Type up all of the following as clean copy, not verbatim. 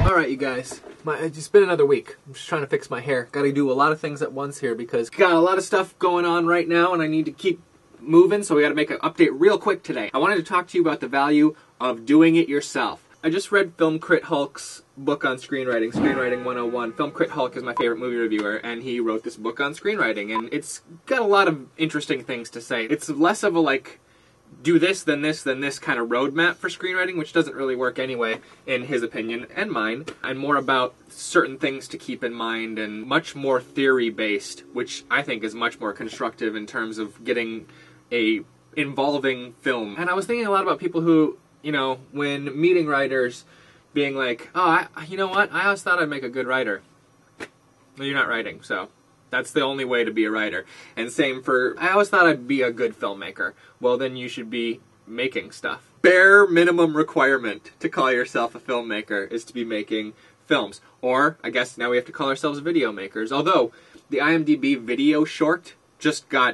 Alright, you guys. It's been another week. I'm just trying to fix my hair. Gotta do a lot of things at once here because got a lot of stuff going on right now and I need to keep moving, so we gotta make an update real quick today. I wanted to talk to you about the value of doing it yourself. I just read Film Crit Hulk's book on screenwriting, Screenwriting 101. Film Crit Hulk is my favorite movie reviewer, and he wrote this book on screenwriting, and it's got a lot of interesting things to say. It's less of a, like, do this, then this, then this kind of roadmap for screenwriting, which doesn't really work anyway, in his opinion, and mine, and more about certain things to keep in mind, and much more theory-based, which I think is much more constructive in terms of getting a involving film. And I was thinking a lot about people who, you know, when meeting writers, being like, oh, you know what, I always thought I'd make a good writer. Well, you're not writing, so that's the only way to be a writer. And same for, I always thought I'd be a good filmmaker. Well, then you should be making stuff. Bare minimum requirement to call yourself a filmmaker is to be making films. Or, I guess now we have to call ourselves video makers. Although, the IMDb video short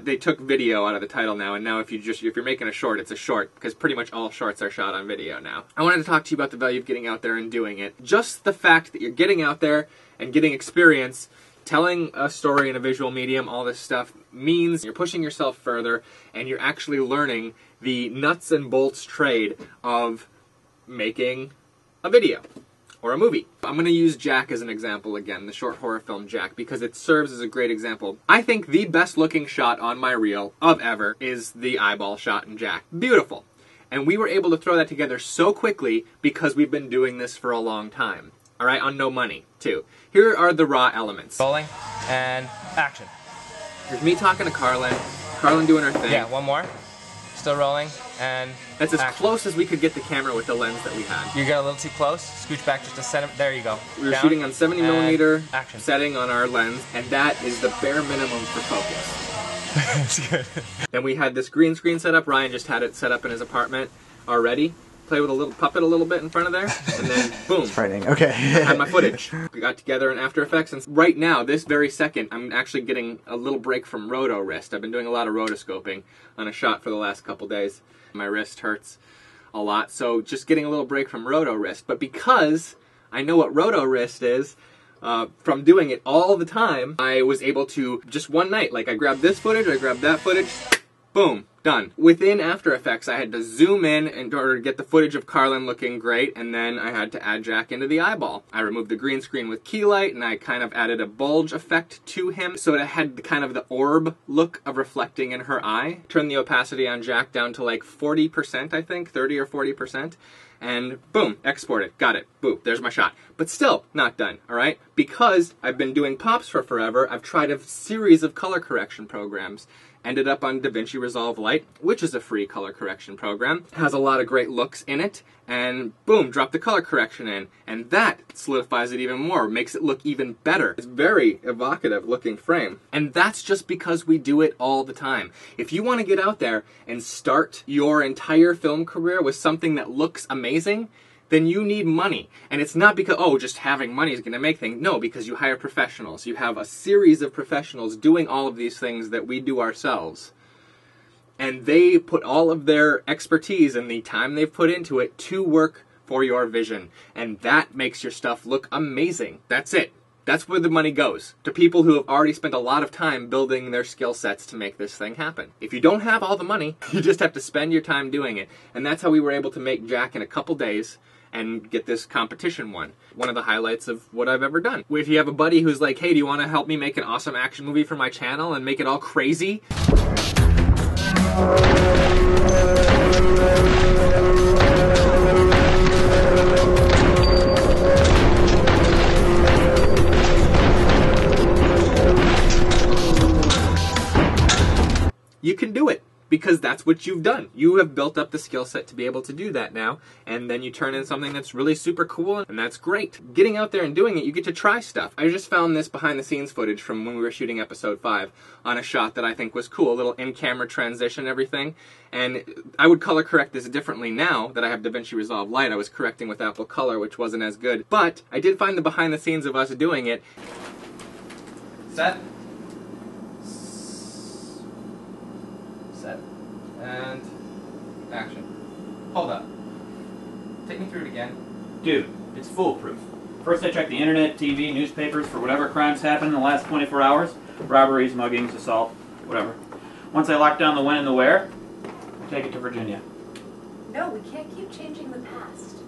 they took video out of the title now, and now if you're making a short, it's a short, because pretty much all shorts are shot on video now. I wanted to talk to you about the value of getting out there and doing it. Just the fact that you're getting out there and getting experience, telling a story in a visual medium, all this stuff, means you're pushing yourself further, and you're actually learning the nuts and bolts trade of making a video. Or a movie. I'm going to use Jack as an example again, the short horror film Jack, because it serves as a great example. I think the best looking shot on my reel of ever is the eyeball shot in Jack. Beautiful. And we were able to throw that together so quickly because we've been doing this for a long time. Alright, on no money, too. Here are the raw elements. Rolling, and action. Here's me talking to Carlin, Carlin doing her thing. Yeah, one more. Still rolling, and that's as action. Close as we could get the camera with the lens that we had. You got a little too close. Scooch back just a centimeter. There you go. We were shooting on 70mm action. setting on our lens, and that is the bare minimum for focus. That's good. Then we had this green screen set up. Ryan just had it set up in his apartment already. Play with a little puppet a little bit in front of there, and then boom. It's frightening. Okay. I had my footage. We got together in After Effects, and right now, this very second, I'm actually getting a little break from roto wrist. I've been doing a lot of rotoscoping on a shot for the last couple days. My wrist hurts a lot, so just getting a little break from roto wrist. But because I know what roto wrist is, from doing it all the time, I was able to, just one night, like I grabbed this footage, I grabbed that footage, boom, done. Within After Effects, I had to zoom in order to get the footage of Carlin looking great, and then I had to add Jack into the eyeball. I removed the green screen with key light, and I kind of added a bulge effect to him, so it had kind of the orb look of reflecting in her eye. Turned the opacity on Jack down to like 40%, I think, 30 or 40%. And boom, export it, got it, boom, there's my shot. But still, not done, alright? Because I've been doing pops for forever, I've tried a series of color correction programs. Ended up on DaVinci Resolve Lite, which is a free color correction program. Has a lot of great looks in it, and boom, drop the color correction in. And that solidifies it even more, makes it look even better. It's very evocative looking frame. And that's just because we do it all the time. If you want to get out there and start your entire film career with something that looks amazing, then you need money. And it's not because, oh, just having money is going to make things. No, because you hire professionals. You have a series of professionals doing all of these things that we do ourselves. And they put all of their expertise and the time they've put into it to work for your vision. And that makes your stuff look amazing. That's it. That's where the money goes. To people who have already spent a lot of time building their skill sets to make this thing happen. If you don't have all the money, you just have to spend your time doing it. And that's how we were able to make Jack in a couple days and get this competition one. One of the highlights of what I've ever done. If you have a buddy who's like, hey, do you want to help me make an awesome action movie for my channel and make it all crazy? You can do it. Because that's what you've done. You have built up the skill set to be able to do that now, and then you turn in something that's really super cool, and that's great. Getting out there and doing it, you get to try stuff. I just found this behind the scenes footage from when we were shooting episode 5 on a shot that I think was cool, a little in-camera transition, everything, and I would color correct this differently now that I have DaVinci Resolve Lite. I was correcting with Apple Color, which wasn't as good, but I did find the behind the scenes of us doing it. Set. Set. And action. Hold up. Take me through it again. Dude, it's foolproof. First I check the internet, TV, newspapers for whatever crimes happened in the last 24 hours. Robberies, muggings, assault, whatever. Once I lock down the when and the where, I take it to Virginia. No, we can't keep changing the past.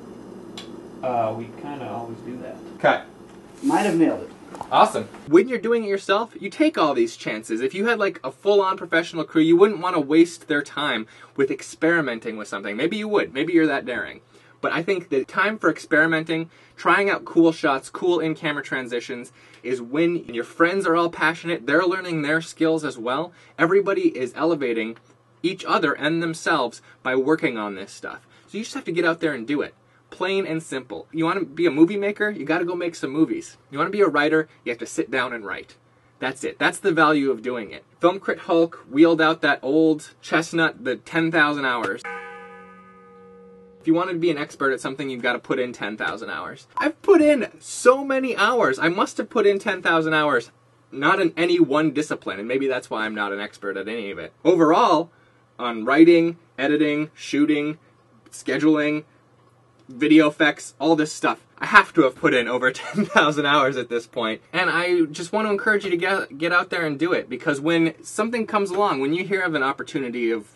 We kind of always do that. Cut. Might have nailed it. Awesome. When you're doing it yourself, you take all these chances. If you had like a full-on professional crew, you wouldn't want to waste their time with experimenting with something. Maybe you would. Maybe you're that daring. But I think the time for experimenting, trying out cool shots, cool in-camera transitions, is when your friends are all passionate, they're learning their skills as well. Everybody is elevating each other and themselves by working on this stuff. So you just have to get out there and do it. Plain and simple. You want to be a movie maker? You got to go make some movies. You want to be a writer? You have to sit down and write. That's it. That's the value of doing it. Film Crit Hulk wheeled out that old chestnut, the 10,000 hours. If you wanted to be an expert at something, you've got to put in 10,000 hours. I've put in so many hours. I must have put in 10,000 hours, not in any one discipline, and maybe that's why I'm not an expert at any of it. Overall, on writing, editing, shooting, scheduling, video effects, all this stuff, I have to have put in over 10,000 hours at this point. And I just want to encourage you to get out there and do it, because when something comes along, when you hear of an opportunity of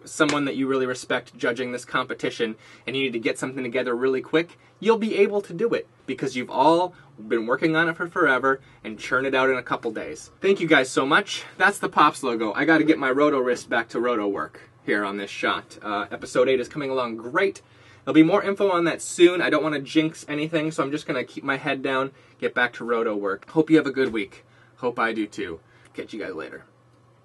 someone that you really respect judging this competition and you need to get something together really quick, you'll be able to do it because you've all been working on it for forever and churn it out in a couple days. Thank you guys so much. That's the Pops logo. I got to get my roto wrist back to roto work here on this shot. Episode 8 is coming along great. There'll be more info on that soon. I don't want to jinx anything, so I'm just going to keep my head down, get back to roto work. Hope you have a good week. Hope I do too. Catch you guys later.